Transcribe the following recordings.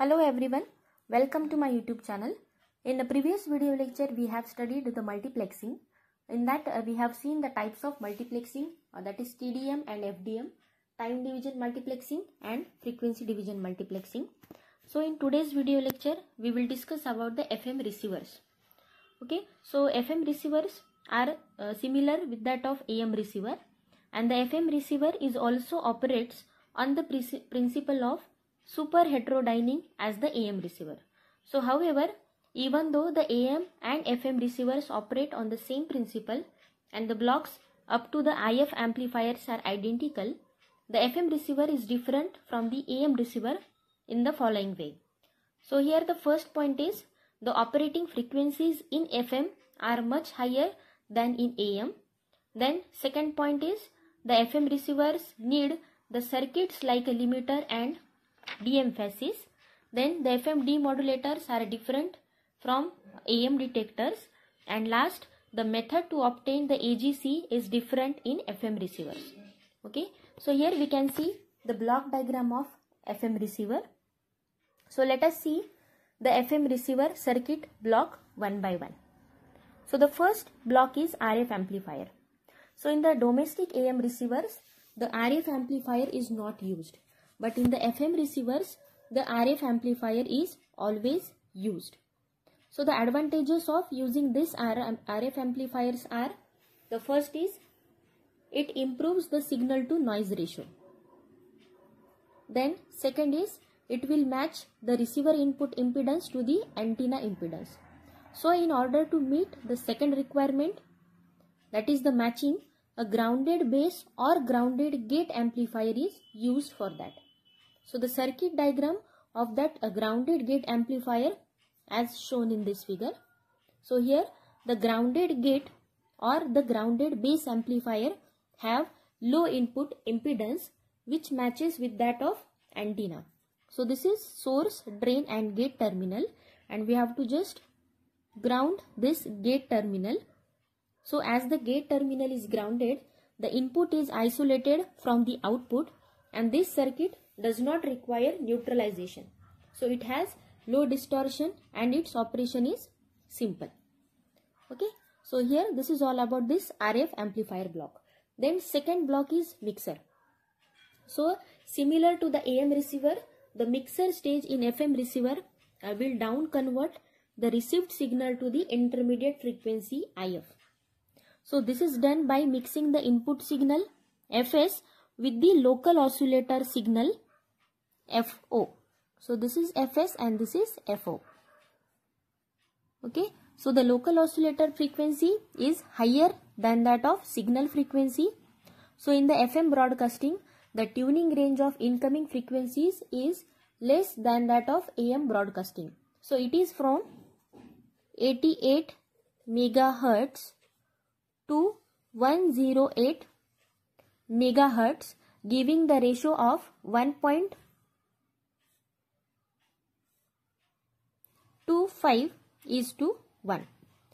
Hello everyone, welcome to my YouTube channel. In the previous video lecture we have studied the multiplexing. In that we have seen the types of multiplexing, that is TDM and FDM, time division multiplexing and frequency division multiplexing. So in today's video lecture we will discuss about the FM receivers. Okay, so FM receivers are similar with that of AM receiver, and the FM receiver is also operates on the principle of super heterodyning as the AM receiver. So however, even though the AM and FM receivers operate on the same principle and the blocks up to the IF amplifiers are identical, the FM receiver is different from the AM receiver in the following way. So here the first point is the operating frequencies in FM are much higher than in AM. Then second point is the FM receivers need the circuits like a limiter and de-emphasis. Then the FM demodulators are different from AM detectors, and last the method to obtain the AGC is different in FM receivers. Okay, so here we can see the block diagram of FM receiver. So let us see the FM receiver circuit block one by one. So the first block is RF amplifier. So in the domestic AM receivers the RF amplifier is not used, but in the FM receivers the RF amplifier is always used. So the advantages of using this RF amplifiers are, the first is it improves the signal to noise ratio. Then second is it will match the receiver input impedance to the antenna impedance. So in order to meet the second requirement, that is the matching, a grounded base or grounded gate amplifier is used for that. So the circuit diagram of that grounded gate amplifier as shown in this figure. So here the grounded gate or the grounded base amplifier have low input impedance which matches with that of antenna. So this is source, drain and gate terminal, and we have to just ground this gate terminal. So as the gate terminal is grounded, the input is isolated from the output, and this circuit does not require neutralization. So it has low distortion and its operation is simple. Okay, so here this is all about this RF amplifier block. Then second block is mixer. So similar to the AM receiver, the mixer stage in FM receiver will down convert the received signal to the intermediate frequency IF. So this is done by mixing the input signal Fs with the local oscillator signal FO. So this is Fs and this is FO. Okay, so the local oscillator frequency is higher than that of signal frequency. So in the FM broadcasting, the tuning range of incoming frequencies is less than that of AM broadcasting. So it is from 88 megahertz to 108 megahertz, giving the ratio of 1.25:1.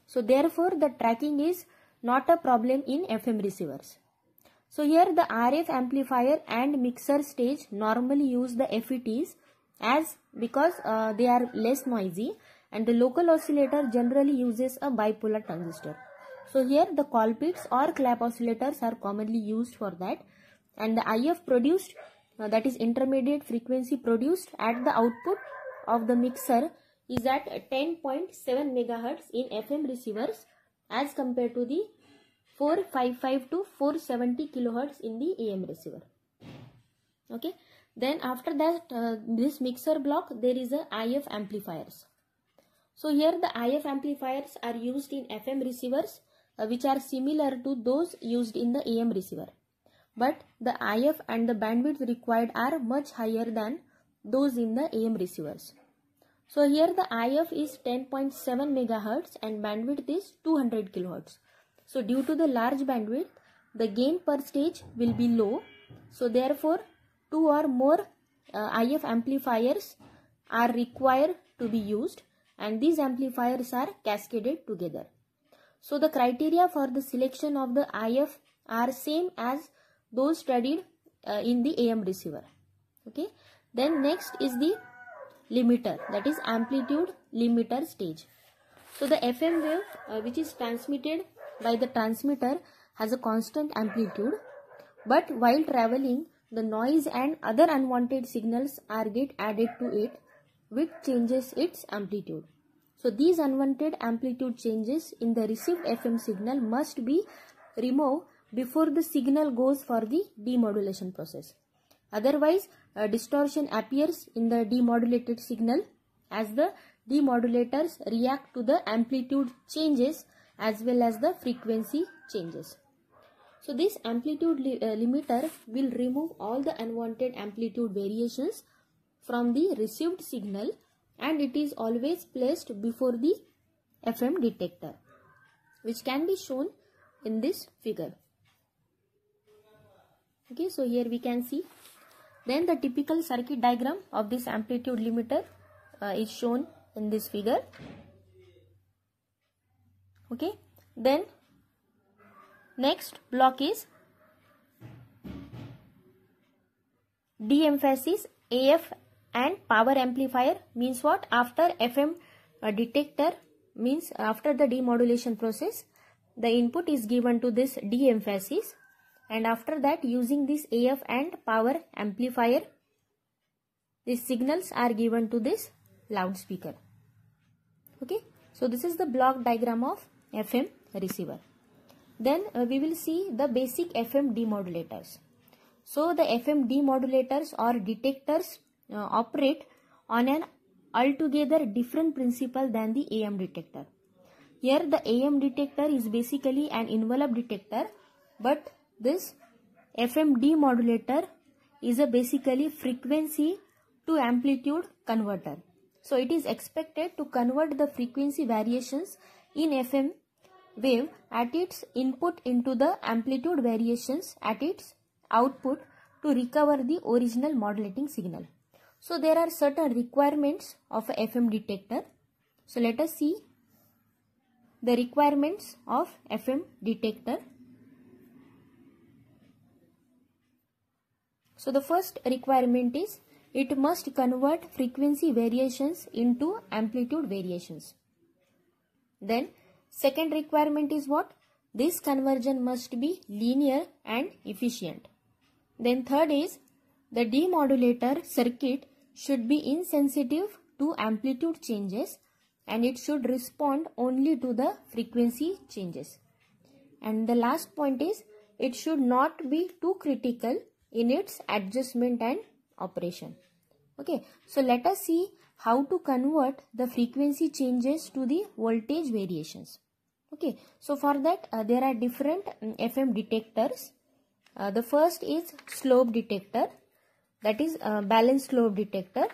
So therefore the tracking is not a problem in FM receivers. So here the RF amplifier and mixer stage normally use the FETs because they are less noisy, and the local oscillator generally uses a bipolar transistor. So here the Colpitts or clap oscillators are commonly used for that, and the IF produced, that is intermediate frequency produced at the output of the mixer, is at 10.7 megahertz in FM receivers as compared to the 455 to 470 kilohertz in the AM receiver. Okay, then after that this mixer block there is a IF amplifiers. So here the IF amplifiers are used in FM receivers which are similar to those used in the AM receiver, but the IF and the bandwidth required are much higher than those in the AM receivers. So here the IF is 10.7 megahertz and bandwidth is 200 kilohertz. So due to the large bandwidth, the gain per stage will be low. So therefore, two or more IF amplifiers are required to be used, and these amplifiers are cascaded together. So the criteria for the selection of the IF are same as those studied in the AM receiver. Okay. Then next is the limiter, that is amplitude limiter stage. So the FM wave which is transmitted by the transmitter has a constant amplitude, but while traveling the noise and other unwanted signals are get added to it, which changes its amplitude. So these unwanted amplitude changes in the received FM signal must be removed before the signal goes for the demodulation process. Otherwise, a distortion appears in the demodulated signal as the demodulators react to the amplitude changes as well as the frequency changes. So this amplitude limiter will remove all the unwanted amplitude variations from the received signal, and it is always placed before the FM detector, which can be shown in this figure. Okay, so here we can see. Then the typical circuit diagram of this amplitude limiter is shown in this figure. Okay, then next block is de-emphasis AF and power amplifier. Means what? After FM detector, means after the demodulation process, the input is given to this de-emphasis, and after that using this AF and power amplifier, these signals are given to this loudspeaker. Okay, so this is the block diagram of FM receiver. Then we will see the basic FM demodulators. So the FM demodulators or detectors operate on an altogether different principle than the AM detector. Here the AM detector is basically an envelope detector, but this FM demodulator is a basically frequency to amplitude converter. So it is expected to convert the frequency variations in FM wave at its input into the amplitude variations at its output to recover the original modulating signal. So there are certain requirements of a FM detector. So let us see the requirements of FM detector. So the first requirement is it must convert frequency variations into amplitude variations. Then second requirement is what? This conversion must be linear and efficient. Then third is the demodulator circuit should be insensitive to amplitude changes, and it should respond only to the frequency changes. And the last point is it should not be too critical in its adjustment and operation. Okay, so let us see how to convert the frequency changes to the voltage variations. Okay, so for that there are different FM detectors. The first is slope detector, that is balance slope detector.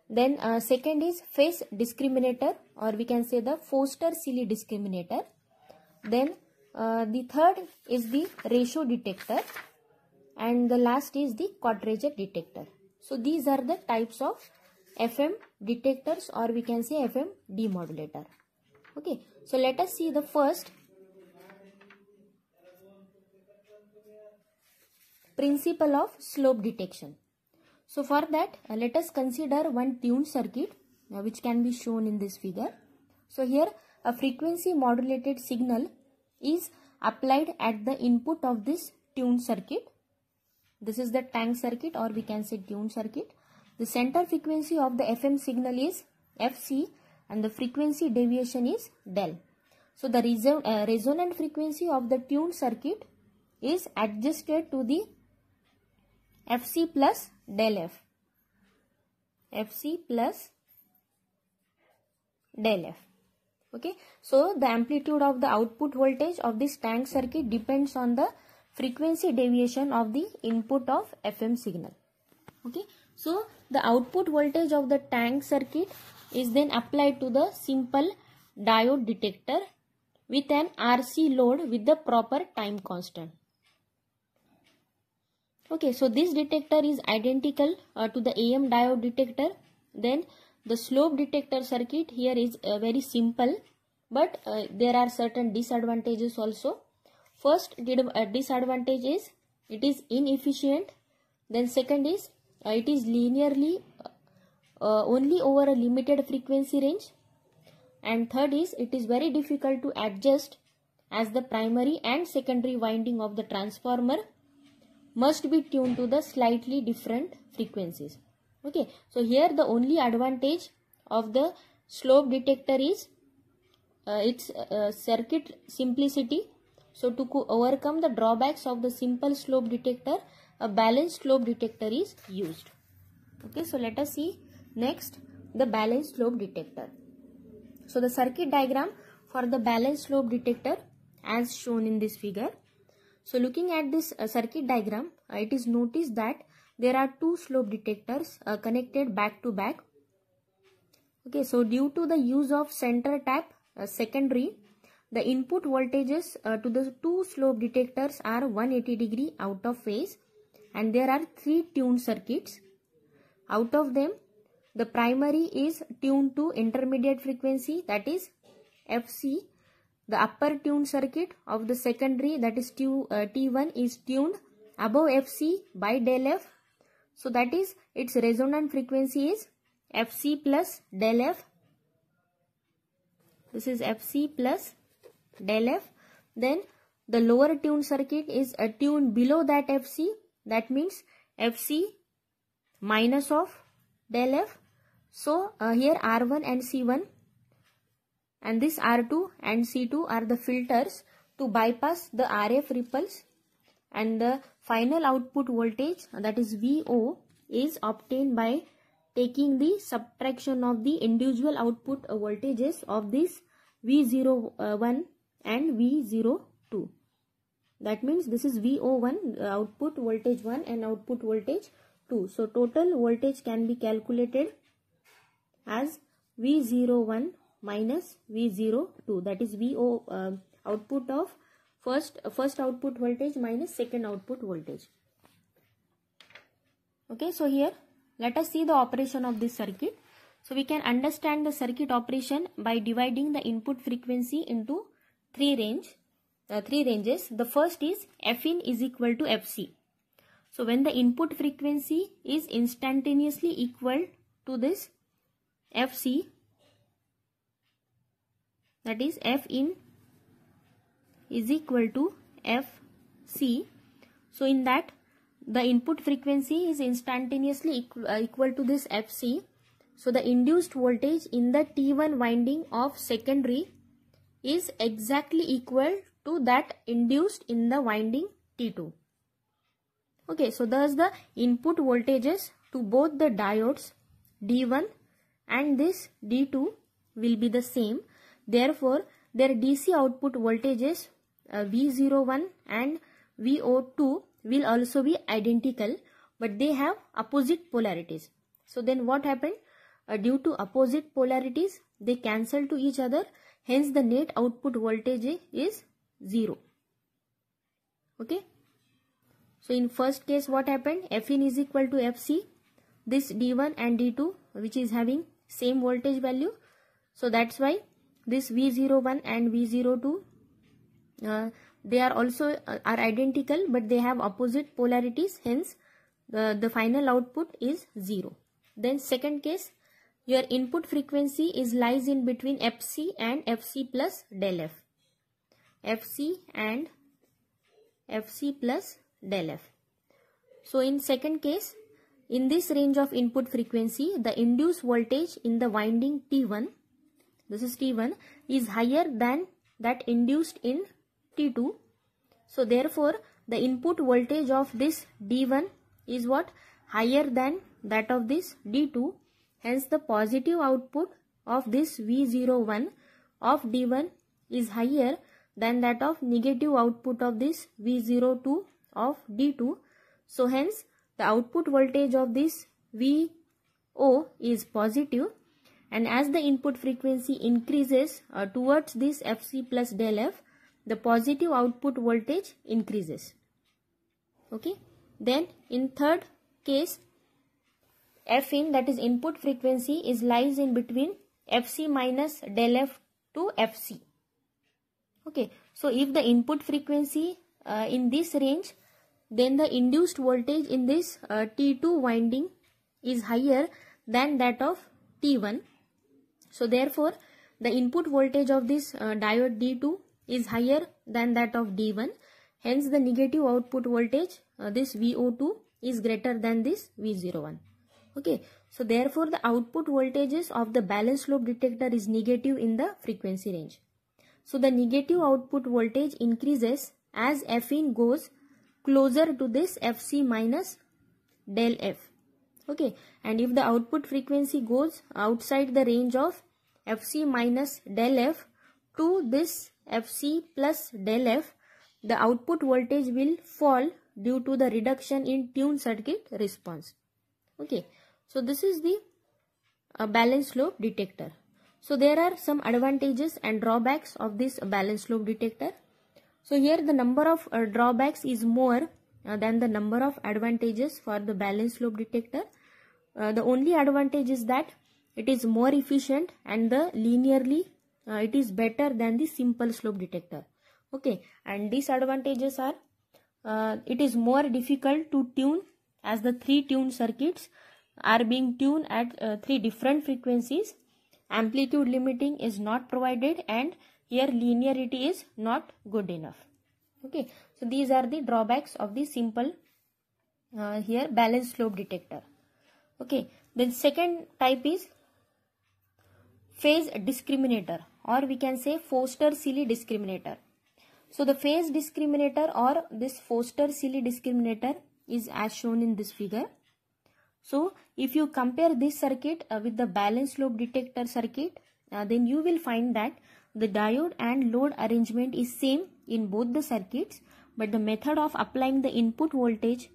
Then second is phase discriminator, or we can say the Foster-Seeley discriminator. Then the third is the ratio detector, and the last is the quadrature detector. So these are the types of FM detectors, or we can say FM demodulator. Okay, so let us see the first principle of slope detection. So for that let us consider one tuned circuit which can be shown in this figure. So here a frequency modulated signal is applied at the input of this tuned circuit. This is the tank circuit, or we can say tuned circuit. The center frequency of the FM signal is FC and the frequency deviation is del. So the resonant frequency of the tuned circuit is adjusted to the FC plus del F. FC plus del F. Okay, so the amplitude of the output voltage of this tank circuit depends on the frequency deviation of the input of FM signal. Okay, so the output voltage of the tank circuit is then applied to the simple diode detector with an RC load with the proper time constant. Okay, so this detector is identical to the AM diode detector. Then the slope detector circuit here is very simple, but there are certain disadvantages also. First disadvantage is it is inefficient. Then second is it is linearly only over a limited frequency range. And third is, it is very difficult to adjust as the primary and secondary winding of the transformer must be tuned to the slightly different frequencies. Okay, so here the only advantage of the slope detector is its circuit simplicity. So to overcome the drawbacks of the simple slope detector, a balanced slope detector is used. Okay, so let us see next the balanced slope detector. So the circuit diagram for the balanced slope detector as shown in this figure. So looking at this circuit diagram, it is noticed that there are two slope detectors connected back to back. Okay, so due to the use of center tap secondary, the input voltages to the two slope detectors are 180 degree out of phase, and there are three tuned circuits. Out of them, the primary is tuned to intermediate frequency, that is FC. The upper tuned circuit of the secondary, that is T1, is tuned above FC by del F. So that is its resonant frequency is FC plus del F. This is FC plus del F. Then the lower tuned circuit is tuned below that FC. That means FC minus of del F. So here R1 and C1 and this R2 and C2 are the filters to bypass the RF ripples, and the final output voltage, that is VO, is obtained by taking the subtraction of the individual output voltages of this V01 and V02. That means this is VO1, output voltage 1 and output voltage 2. So total voltage can be calculated as V01 minus V02, that is VO output of first output voltage minus second output voltage. Okay, so here let us see the operation of this circuit. So we can understand the circuit operation by dividing the input frequency into three ranges. The first is Fin is equal to Fc. So when the input frequency is instantaneously equal to this Fc, that is Fin is equal to Fc. So in that, the input frequency is instantaneously equal to this Fc. So the induced voltage in the T1 winding of secondary is exactly equal to that induced in the winding T2. Okay, so thus the input voltages to both the diodes D1 and this D2 will be the same. Therefore, their DC output voltages V01 and VO2 will also be identical, but they have opposite polarities. So then what happened? Due to opposite polarities, they cancel to each other. Hence, the net output voltage is 0. Okay. So in first case, what happened? Fin is equal to Fc. This D1 and D2, which is having same voltage value. So that's why this V01 and V02, they are also are identical, but they have opposite polarities. Hence, the final output is 0. Then second case, your input frequency lies in between Fc and Fc plus del F. Fc and Fc plus del F. So in second case, in this range of input frequency, the induced voltage in the winding T1, this is T1, is higher than that induced in T2. So therefore, the input voltage of this D1 is what? Higher than that of this D2. Hence, the positive output of this V01 of D1 is higher than that of negative output of this V02 of D2. So hence, the output voltage of this VO is positive, and as the input frequency increases towards this Fc plus del F, the positive output voltage increases. Okay. Then in third case, Fin, that is input frequency, lies in between Fc minus del F to Fc. Okay. So if the input frequency in this range, then the induced voltage in this T2 winding is higher than that of T1. So therefore the input voltage of this diode D2 is higher than that of D1. Hence the negative output voltage, this VO2, is greater than this V01. Okay, so therefore the output voltages of the balanced lobe detector is negative in the frequency range. So the negative output voltage increases as Fin goes closer to this Fc minus del F. Okay, and if the output frequency goes outside the range of Fc minus del F to this Fc plus del F, the output voltage will fall due to the reduction in tuned circuit response. Okay, so this is the balanced lobe detector. So there are some advantages and drawbacks of this balanced lobe detector. So here the number of drawbacks is more than the number of advantages for the balanced lobe detector. The only advantage is that it is more efficient and the linearly it is better than the simple slope detector. Okay, and disadvantages are it is more difficult to tune as the 3 tuned circuits are being tuned at 3 different frequencies. Amplitude limiting is not provided and here linearity is not good enough. Okay, so these are the drawbacks of the simple here balanced slope detector. Okay, then second type is phase discriminator, or we can say Foster-Seeley discriminator. So the phase discriminator or this Foster-Seeley discriminator is as shown in this figure. So if you compare this circuit with the balanced lobe detector circuit, then you will find that the diode and load arrangement is same in both the circuits, but the method of applying the input voltage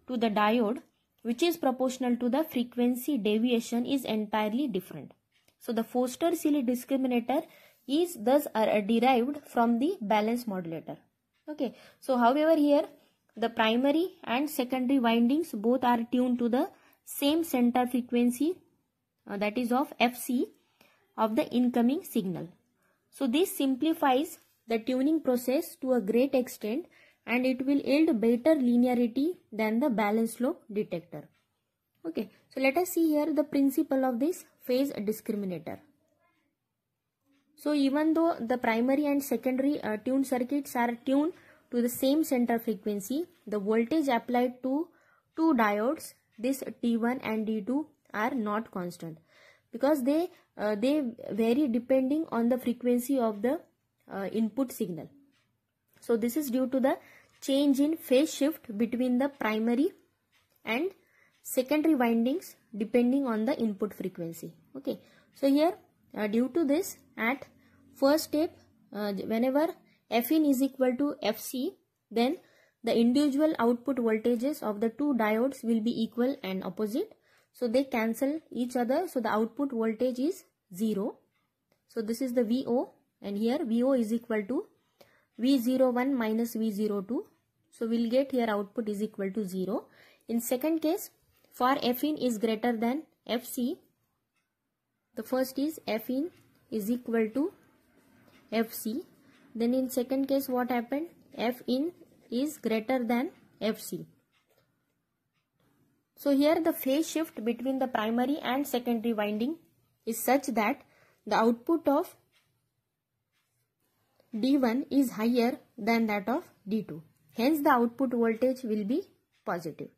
to the diode, which is proportional to the frequency deviation, is entirely different. So the Foster-Seeley discriminator is thus derived from the balance modulator. Okay, so however here the primary and secondary windings both are tuned to the same center frequency, that is of Fc of the incoming signal. So this simplifies the tuning process to a great extent and it will yield better linearity than the balanced lobe detector. Okay, so let us see here the principle of this phase discriminator. So even though the primary and secondary tuned circuits are tuned to the same center frequency, the voltage applied to two diodes, this T1 and D2, are not constant because they vary depending on the frequency of the input signal. So this is due to the change in phase shift between the primary and secondary windings depending on the input frequency. Okay, so here due to this, at first step whenever Fin is equal to Fc, then the individual output voltages of the two diodes will be equal and opposite. So they cancel each other. So the output voltage is 0. So this is the VO, and here VO is equal to V01 minus V02. So we'll get here output is equal to 0. In second case, for Fin is greater than Fc, the first is Fin is equal to Fc. Then in second case what happened? Fin is greater than Fc. So here the phase shift between the primary and secondary winding is such that the output of D1 is higher than that of D2. Hence the output voltage will be positive.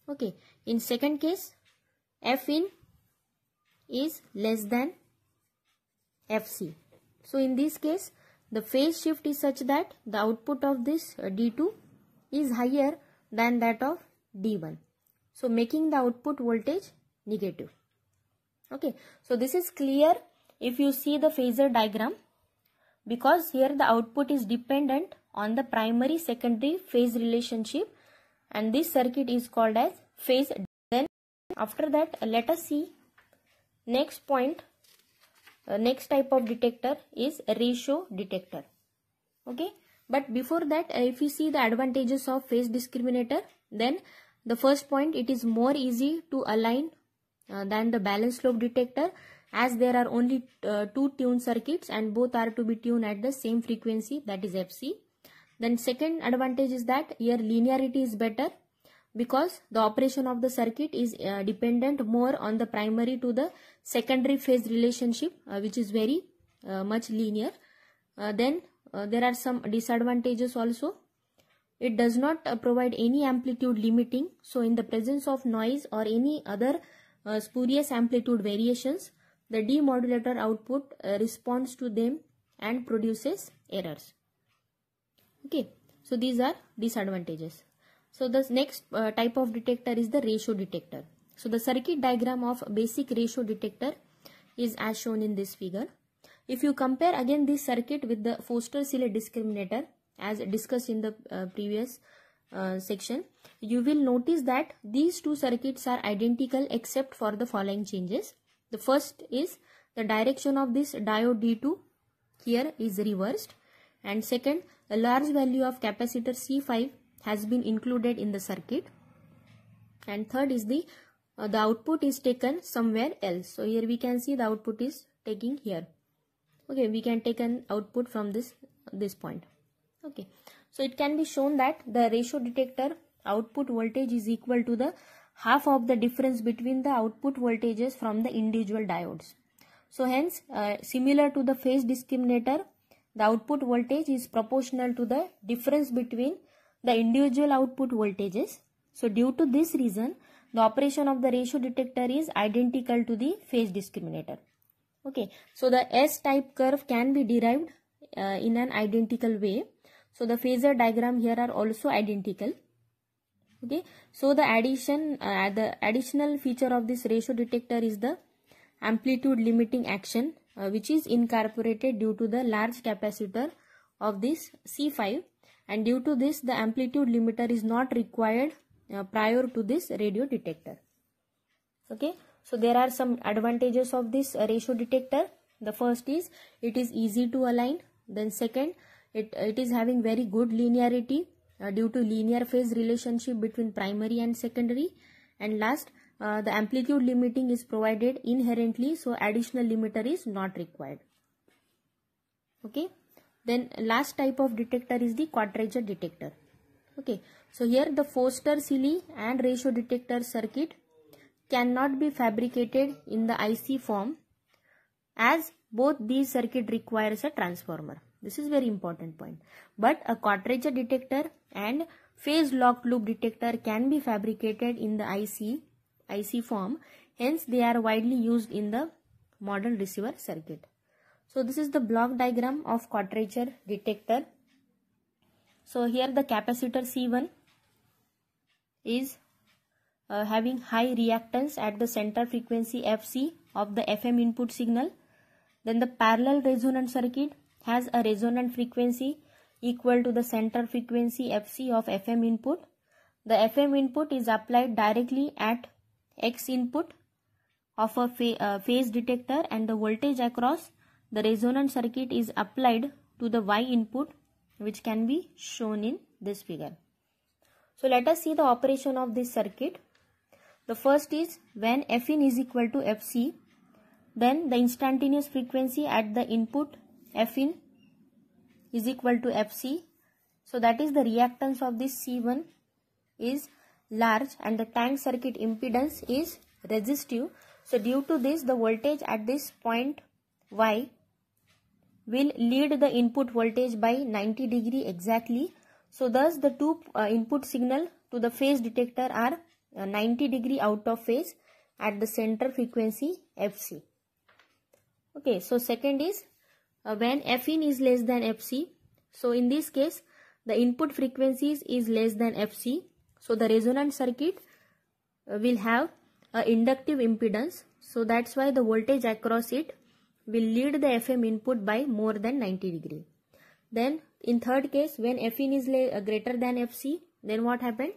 Okay, in second case Fin is less than Fc. So in this case the phase shift is such that the output of this D2 is higher than that of D1. So making the output voltage negative. Okay, so this is clear if you see the phasor diagram, because here the output is dependent on the primary secondary phase relationship and this circuit is called as phase. Then after that let us see next point. Next type of detector is ratio detector. Okay, but before that if you see the advantages of phase discriminator, then the first point, it is more easy to align than the balanced lobe detector, as there are only two tuned circuits and both are to be tuned at the same frequency, that is Fc. Then second advantage is that here linearity is better. because the operation of the circuit is dependent more on the primary to the secondary phase relationship, which is very much linear. Then there are some disadvantages also. It does not provide any amplitude limiting. So in the presence of noise or any other spurious amplitude variations, the demodulator output responds to them and produces errors. Okay, so these are disadvantages. So the next type of detector is the ratio detector. So the circuit diagram of basic ratio detector is as shown in this figure. If you compare again this circuit with the Foster-Sille discriminator as discussed in the previous section, you will notice that these two circuits are identical except for the following changes. The first is the direction of this diode D2 here is reversed, and second, a large value of capacitor C5 has been included in the circuit, and third is the output is taken somewhere else. So here we can see the output is taking here. Okay, we can take an output from this point. Okay, so it can be shown that the ratio detector output voltage is equal to the half of the difference between the output voltages from the individual diodes. So hence, similar to the phase discriminator, the output voltage is proportional to the difference between the individual output voltages. So due to this reason, the operation of the ratio detector is identical to the phase discriminator. Okay, so the S-type curve can be derived in an identical way. So the phasor diagram here are also identical. Okay, so the additional feature of this ratio detector is the amplitude limiting action, which is incorporated due to the large capacitor of this C5, and due to this the amplitude limiter is not required prior to this radio detector. Okay, so there are some advantages of this ratio detector. The first is it is easy to align. Then second, it is having very good linearity due to linear phase relationship between primary and secondary. And last, the amplitude limiting is provided inherently, so additional limiter is not required. Okay, then last type of detector is the quadrature detector. Okay, so here the Foster-Sille and ratio detector circuit cannot be fabricated in the IC form, as both these circuit requires a transformer. This is very important point. But a quadrature detector and phase locked loop detector can be fabricated in the IC form. Hence, they are widely used in the modern receiver circuit. So this is the block diagram of quadrature detector. So here the capacitor C1 is having high reactance at the center frequency Fc of the FM input signal. Then the parallel resonant circuit has a resonant frequency equal to the center frequency Fc of FM input. The FM input is applied directly at X input of a phase detector, and the voltage across the resonant circuit is applied to the Y input, which can be shown in this figure. So let us see the operation of this circuit. The first is when Fin is equal to Fc, then the instantaneous frequency at the input Fin is equal to Fc. So that is the reactance of this C1 is large and the tank circuit impedance is resistive. So due to this, the voltage at this point Y will lead the input voltage by 90 degree exactly. So thus the two input signal to the phase detector are 90 degree out of phase at the center frequency Fc. Okay, so second is when Fin is less than Fc. So in this case, the input frequencies is less than Fc. So the resonant circuit will have a inductive impedance. So that's why the voltage across it will lead the FM input by more than 90 degree. Then in third case, when Fin is greater than Fc, then what happened?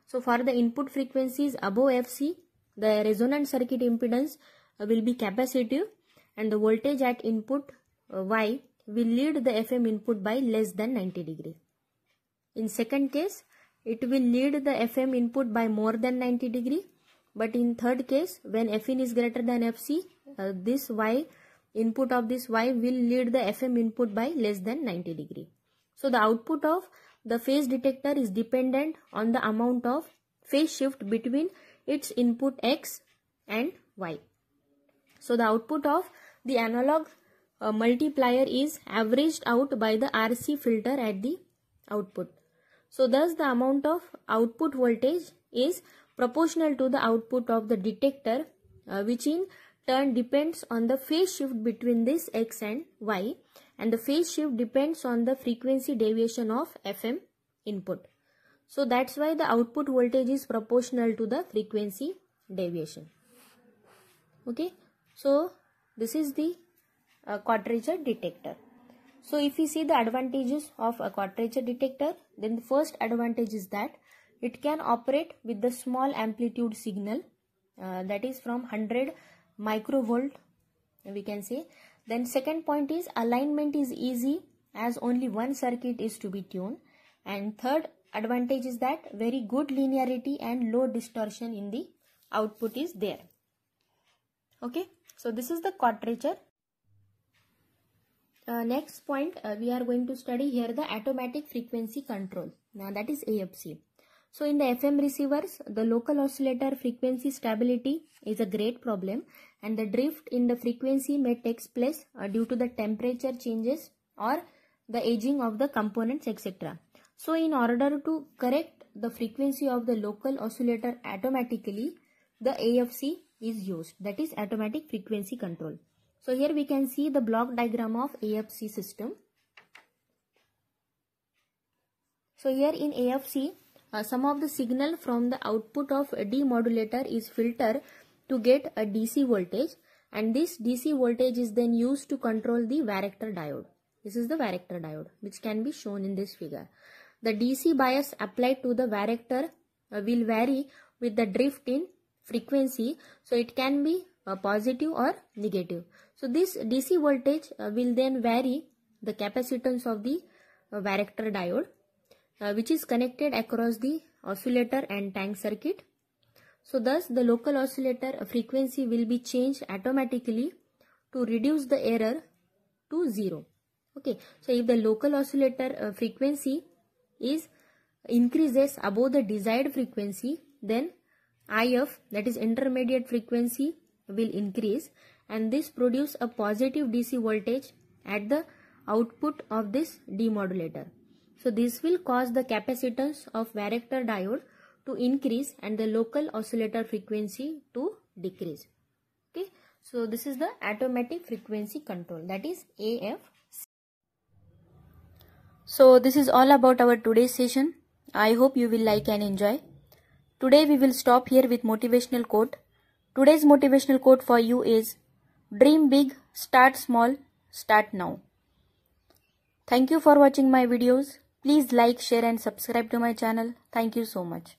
So for the input frequencies above Fc, the resonant circuit impedance will be capacitive, and the voltage at input Y will lead the FM input by less than 90 degree. In second case, it will lead the FM input by more than 90 degree. But in third case, when Fin is greater than Fc, this Y input of this Y will lead the FM input by less than 90 degree. So the output of the phase detector is dependent on the amount of phase shift between its input X and Y. So the output of the analog multiplier is averaged out by the RC filter at the output. So thus the amount of output voltage is proportional to the output of the detector, which in turn depends on the phase shift between this X and Y, and the phase shift depends on the frequency deviation of FM input. So that's why the output voltage is proportional to the frequency deviation. Okay, so this is the quadrature detector. So if we see the advantages of a quadrature detector, then the first advantage is that it can operate with the small amplitude signal, that is from 100 microvolt we can say. Then second point is alignment is easy as only one circuit is to be tuned. And third advantage is that very good linearity and low distortion in the output is there. Okay, so this is the quadrature. Next point, we are going to study here the automatic frequency control. Now that is AFC. So in the FM receivers, the local oscillator frequency stability is a great problem, and the drift in the frequency may take place due to the temperature changes or the aging of the components, etc. So in order to correct the frequency of the local oscillator automatically, the AFC is used, that is automatic frequency control. So here we can see the block diagram of AFC system. So here in AFC, some of the signal from the output of a demodulator is filtered to get a DC voltage, and this DC voltage is then used to control the varactor diode. This is the varactor diode, which can be shown in this figure. The DC bias applied to the varactor will vary with the drift in frequency, so it can be positive or negative. So this DC voltage will then vary the capacitance of the varactor diode, which is connected across the oscillator and tank circuit. So thus the local oscillator frequency will be changed automatically to reduce the error to 0. Okay, so if the local oscillator frequency is increases above the desired frequency, then IF, that is intermediate frequency, will increase, and this produce a positive DC voltage at the output of this demodulator. So this will cause the capacitance of varactor diode to increase and the local oscillator frequency to decrease. Okay, so this is the automatic frequency control, that is AFC. So this is all about our today's session. I hope you will like and enjoy. Today we will stop here with motivational quote. Today's motivational quote for you is: dream big, start small, start now. Thank you for watching my videos. Please like, share and subscribe to my channel. Thank you so much.